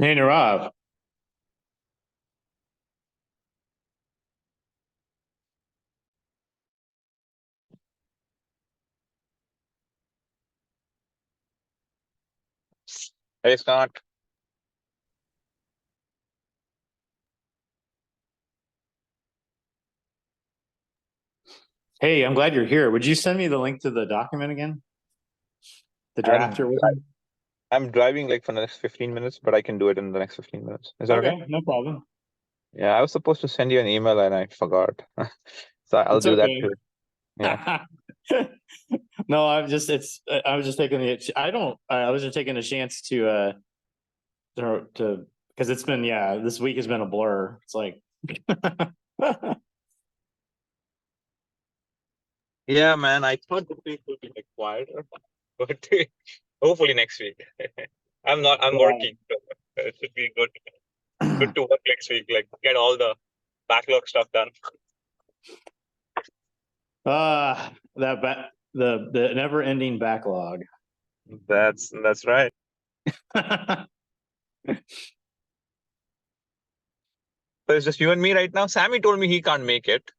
Hey, Nirav. Hey Scott, Hey, I'm glad you're here. Would you send me the link to the document again? The I'm draft you're working? I'm driving like for the next 15 minutes, but I can do it in the next 15 minutes. Is that okay? Okay, no problem. Yeah, I was supposed to send you an email and I forgot. So I'll It's do that okay. too. Yeah. No, I was just taking I was just taking a chance to, because it's been, yeah, this week has been a blur. It's like, Yeah, man, I thought the week would be like quieter, but hopefully next week. I'm working, so it should be good. Good to work next week, like get all the backlog stuff done. the never ending backlog. That's right. So it's just you and me right now. Sammy told me he can't make it.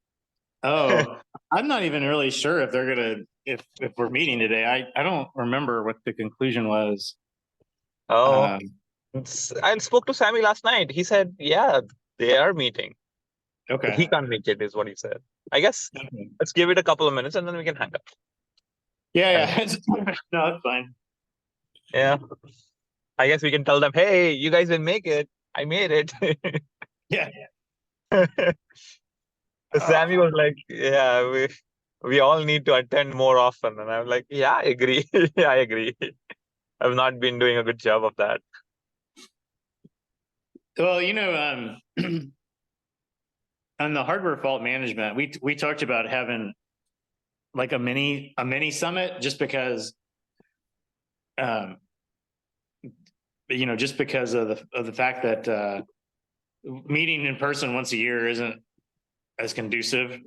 Oh, I'm not even really sure if they're gonna if we're meeting today. I don't remember what the conclusion was. Oh, Um, I spoke to Sammy last night. He said, yeah, they are meeting. But he okay. can't make it, is what he said. I guess Okay. let's give it a couple of minutes and then we can hang up. Yeah, And yeah. No, it's fine. yeah, I guess we can tell them, hey, you guys didn't make it. I made it. Yeah. Sammy was like, yeah, we all need to attend more often. And I'm like, yeah, I agree. Yeah, I agree. I've not been doing a good job of that. Well, on the hardware fault management, we talked about having like a mini summit just because um just because of the fact that meeting in person once a year isn't as conducive.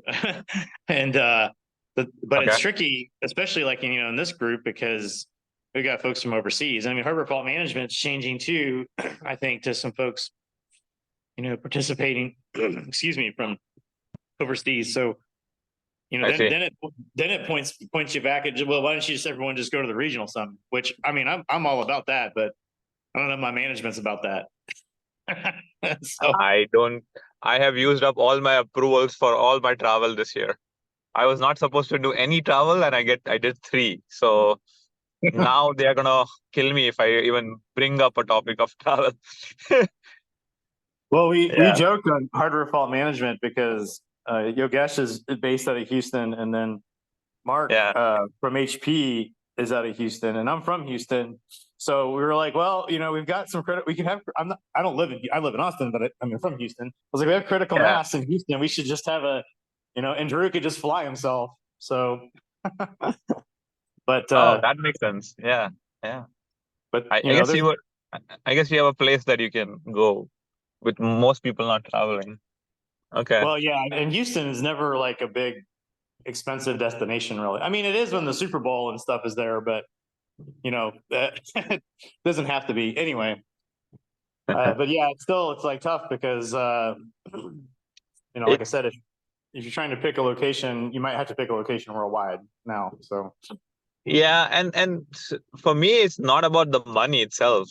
And but it's Okay. tricky, especially like in this group, because we got folks from overseas. I mean, harbor fault management's changing too. I think to some folks, participating, excuse me, from overseas. So I then see. it points you back at, well, why don't you just everyone just go to the regional summit? Which I mean, I'm all about that, but I don't know if my management's about that. So I don't, I have used up all my approvals for all my travel this year. I was not supposed to do any travel and I did three. So now they are gonna kill me if I even bring up a topic of travel. well, we Yeah, joked on hardware fault management because Yogesh is based out of Houston, and then Mark yeah, from HP is out of Houston, and I'm from Houston. So we were like, well, we've got some credit. We can have. I don't live in. I live in Austin, but I mean, from Houston. I was like, we have critical yeah. mass in Houston. We should just have and Drew could just fly himself. So, but Oh, that makes sense. Yeah, yeah. but I guess there's, you would. I guess you have a place that you can go with most people not traveling. Okay. well, yeah, and Houston is never like a big expensive destination, really. I mean, it is when the Super Bowl and stuff is there, but that it doesn't have to be anyway. But yeah, it's like tough because like It, I said, if you're trying to pick a location, you might have to pick a location worldwide now. So yeah, and for me, it's not about the money itself.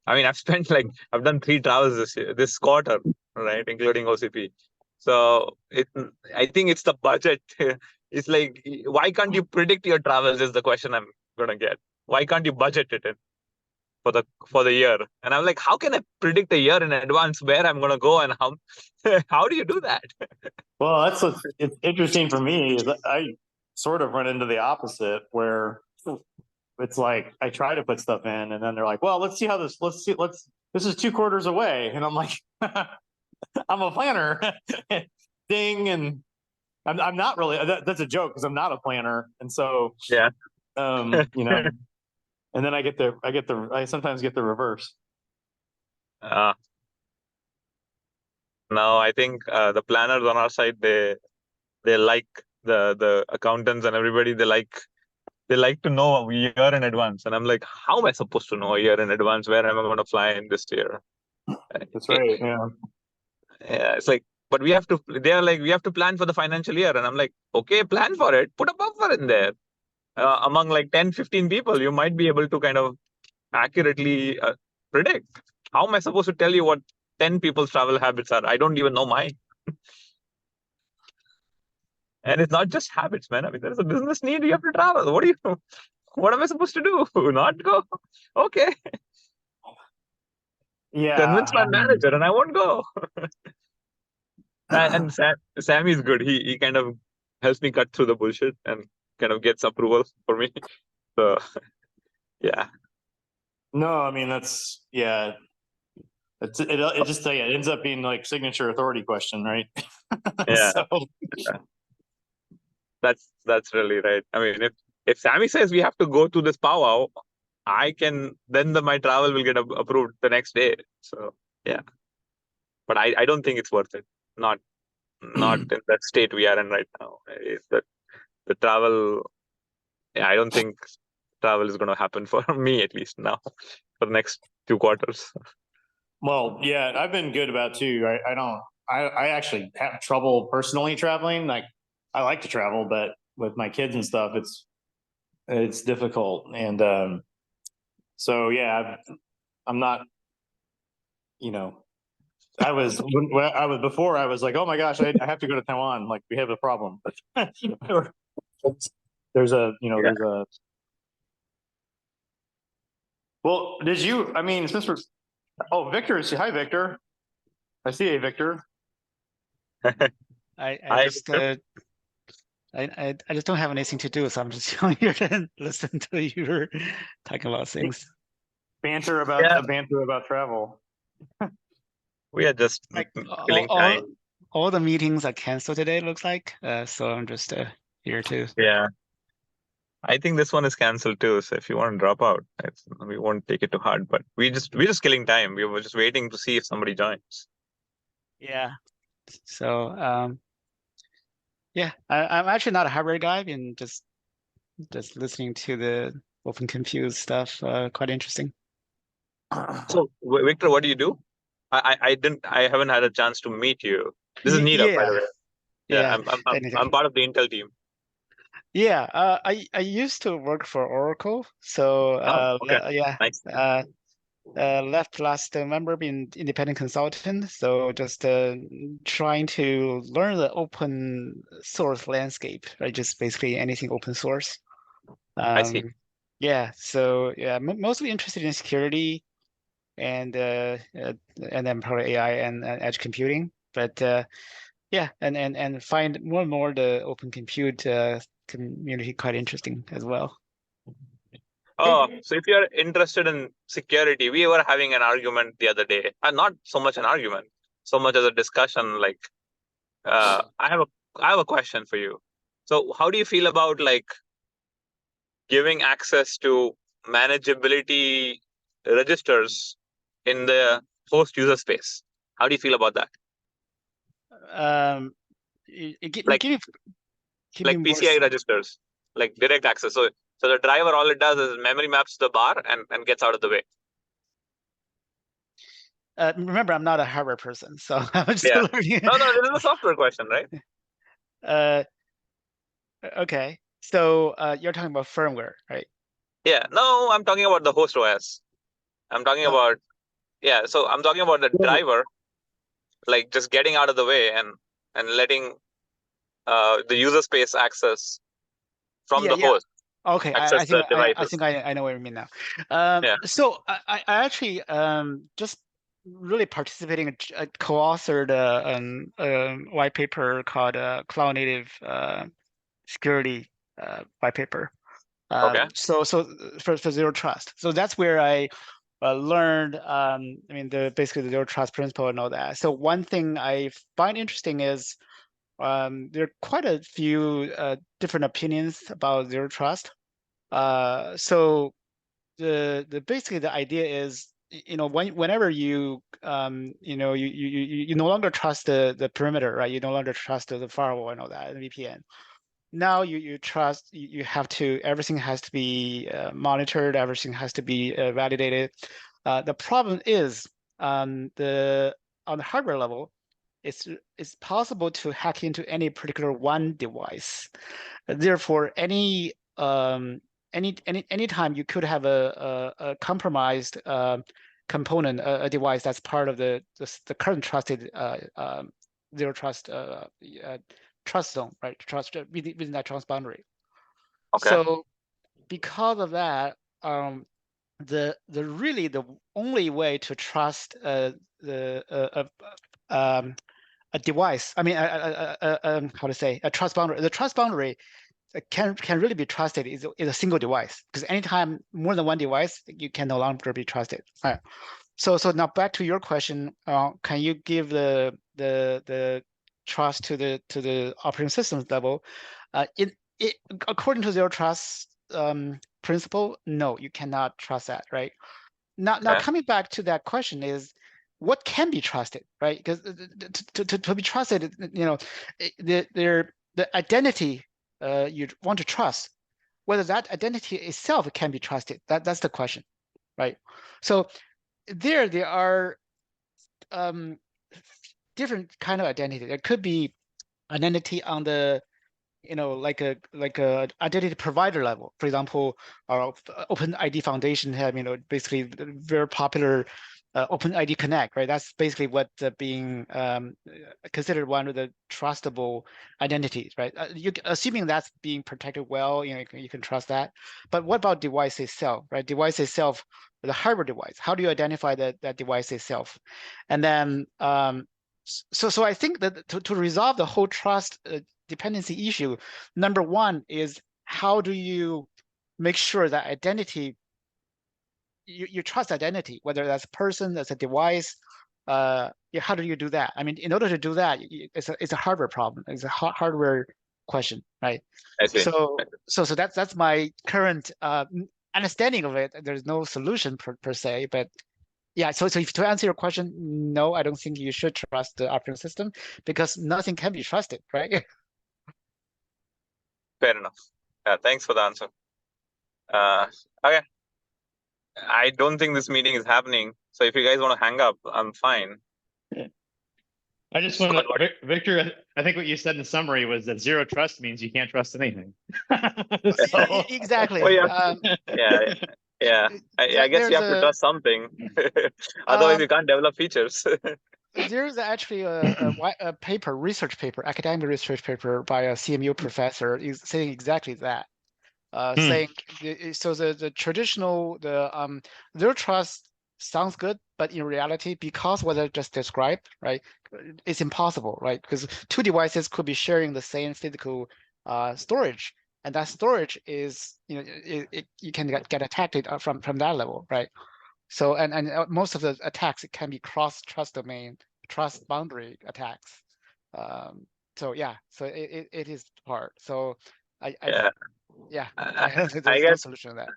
I mean, I've done three travels this year, this quarter, right, including OCP. So I think it's the budget. It's like, why can't you predict your travels? Is the question I'm gonna get. Why can't you budget it in for the year? And I'm like, how can I predict a year in advance where I'm gonna go and how how do you do that? well, that's what's it's interesting for me is that I sort of run into the opposite where it's like I try to put stuff in and then they're like, well, let's see how let's this is 2 quarters away, and I'm like, I'm a planner. Ding. And I'm not really, that's a joke because I'm not a planner. And so, Yeah. um, you know, and then I sometimes get the reverse. uh, no, I think the planners on our side they like the accountants and everybody they like they like to know a year in advance, and I'm like, how am I supposed to know a year in advance? Where am I going to fly in this year? That's right. Yeah. Yeah, it's like, but we have to. They are like, we have to plan for the financial year, and I'm like, okay, plan for it. Put a buffer in there. Among like 10, 15 people, you might be able to kind of accurately predict. How am I supposed to tell you what 10 people's travel habits are? I don't even know mine. And it's not just habits, man. I mean, there's a business need. You have to travel. What do you? What am I supposed to do? Not go? Okay, Yeah. convince my manager, and I won't go. And Sammy is good. He kind of helps me cut through the bullshit and kind of gets approval for me. So yeah, No, I mean that's yeah. It just it ends up being like signature authority question, right? yeah. So That's really right. I mean, if Sammy says we have to go to this powwow, I can then my travel will get approved the next day. So yeah, but I don't think it's worth it. Not in that state we are in right now. Is that the travel? Yeah, I don't think travel is going to happen for me, at least now, for the next 2 quarters. well, yeah, I've been good about too. I don't. I actually have trouble personally traveling. Like I like to travel, but with my kids and stuff, it's difficult. And so yeah, I'm not. You know, I was when I was before. I was like, oh my gosh, I have to go to Taiwan. Like we have a problem. There's a Yeah. there's a. Well, did you? I mean, since we're oh Victor, hi Victor. I see a Victor. I I just I just don't have anything to do, so I'm just here to listen to you talking about things. Banter Yeah. about travel. We are just Like killing time. all the meetings are canceled today, looks like. So I'm just here to. Yeah. I think this one is cancelled too. So if you want to drop out, we won't take it too hard. But we're just killing time. We were just waiting to see if somebody joins. Yeah. So yeah, I'm actually not a hardware guy. I've been just listening to the Open Compute stuff. Quite interesting. So Victor, what do you do? I haven't had a chance to meet you. This is Neeraj, by the way. Yeah, I'm part of the Intel team. Yeah, I used to work for Oracle, so Okay. yeah, Nice. left last November, being independent consultant. So just trying to learn the open source landscape, right? Just basically anything open source. I see. Yeah, so yeah, mostly interested in security and then probably AI and edge computing. But yeah, and find more and more the open compute community quite interesting as well. Oh, so if you're interested in security, we were having an argument the other day, and not so much an argument, so much as a discussion. Like, I have a question for you. So, how do you feel about like giving access to manageability registers in the host user space? How do you feel about that? Like, give like me PCI registers, like direct access. So the driver, all it does is memory maps the bar and gets out of the way. Remember, I'm not a hardware person, so I'm Yeah. learning. No, this is a software question, right? Okay. So you're talking about firmware, right? Yeah. No, I'm talking about the host OS. I'm talking about So I'm talking about the driver, like just getting out of the way and letting the user space access from the host. Okay, Access the devices. I think I know what you mean now. So I actually just really participating in a co-authored white paper called Cloud Native Security white paper. So for zero trust. So that's where I learned. I mean, basically the zero trust principle and all that. So one thing I find interesting is there are quite a few different opinions about zero trust. So basically the idea is, whenever you you no longer trust the perimeter, right? You no longer trust the firewall and all that, the VPN. now you trust, you have to, everything has to be monitored, everything has to be validated. The problem is on the hardware level, it's possible to hack into any particular one device. Therefore, anytime you could have a compromised component, a device that's part of the current trusted zero trust trust zone, right? Trust within that trust boundary. Okay. So because of that, the only way to trust a device, I mean, how to say, a trust boundary. The trust boundary can really be trusted is a single device, because anytime more than one device, you can no longer be trusted. All right. So now back to your question, can you give the trust to the operating systems level? According to zero trust principle, no, you cannot trust that, right? Now Okay. coming back to that question is, what can be trusted, right? Because to be trusted, you know, the identity you want to trust, whether that identity itself can be trusted, that's the question, right? So there are different kind of identity. There could be identity on the, you know, like a identity provider level. For example, our OpenID Foundation have, you know, basically very popular OpenID Connect, right? That's basically what being considered one of the trustable identities, right? Assuming that's being protected well, you know, you can trust that. But what about device itself, right? Device itself, the hardware device. How do you identify that device itself? And then, so I think that to resolve the whole trust dependency issue, number one is, how do you make sure that identity, you trust identity, whether that's a person, that's a device, how do you do that? I mean, in order to do that, it's a hardware problem. It's a hardware question, right? I see. So that's my current understanding of it. There's no solution per se, but yeah. So if, to answer your question, no, I don't think you should trust the operating system, because nothing can be trusted, right? Fair enough. Thanks for the answer. Okay. I don't think this meeting is happening. So if you guys want to hang up, I'm fine. I just want to, Victor, I think what you said in summary was that zero trust means you can't trust anything. So, Exactly. Oh, yeah. Yeah. I guess you have to trust something. Otherwise, you can't develop features. There's actually a paper, research paper, academic research paper by a CMU professor is saying exactly that. Saying, so the traditional, zero trust sounds good, but in reality, because what I just described, right, it's impossible, right? Because two devices could be sharing the same physical storage, and that storage is, you know, you can get attacked from that level, right? So and most of the attacks, it can be cross trust domain, trust boundary attacks. So yeah, so it is hard. So Yeah. there's no solution to that.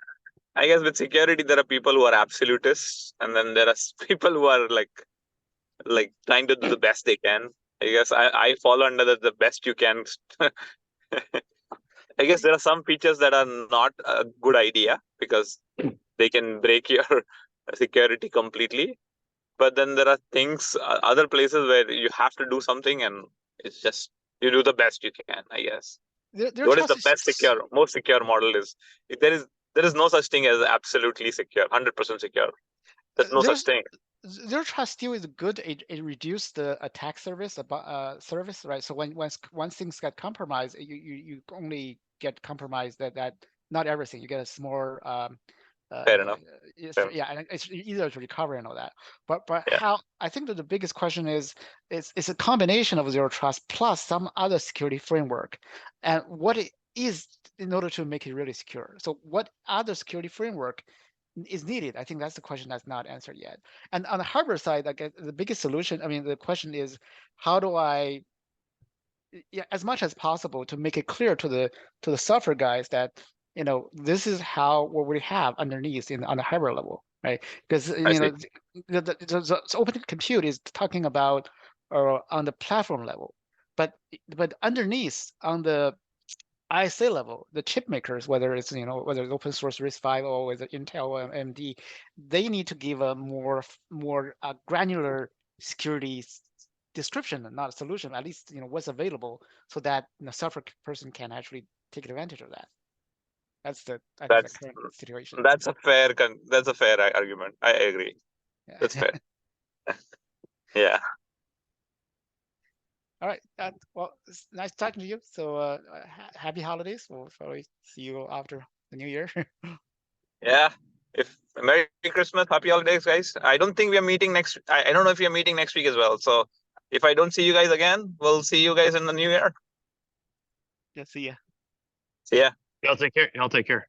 I guess with security, there are people who are absolutists, and then there are people who are like trying to do the best they can. I guess I fall under the best you can. I guess there are some features that are not a good idea because they can break your security completely. But then there are things, other places where you have to do something, and it's just you do the best you can. I guess. What is the best most secure model is? There is no such thing as absolutely secure, 100% secure. There's no such thing. Zero trust still is good. It reduces the attack service service, right? So once things get compromised, you only get compromised that not everything. You get a small fair enough. Yeah, and it's easier to recover and all that. But yeah. How, I think that the biggest question is it's a combination of zero trust plus some other security framework, and what it is in order to make it really secure. So what other security framework is needed? I think that's the question that's not answered yet. And on the hardware side, like the biggest solution, I mean, the question is, how do I, as much as possible, to make it clear to the software guys that, you know, this is what we have underneath on the hardware level, right? Because you know, the open compute is talking about on the platform level, but underneath on the ISA level, the chip makers, whether it's whether it's open source RISC-V or whether Intel or AMD, they need to give a more granular security description, not a solution. At least what's available, so that the software person can actually take advantage of that. That's I think the current situation. That's a fair argument. I agree. Yeah. That's fair. Yeah. All right. Well, it's nice talking to you. So happy holidays. We'll probably see you after the new year. Yeah. Merry Christmas, happy holidays, guys. I don't think we are meeting next. I don't know if we are meeting next week as well. So if I don't see you guys again, we'll see you guys in the new year. Yeah, see ya. See ya. Y'all take care.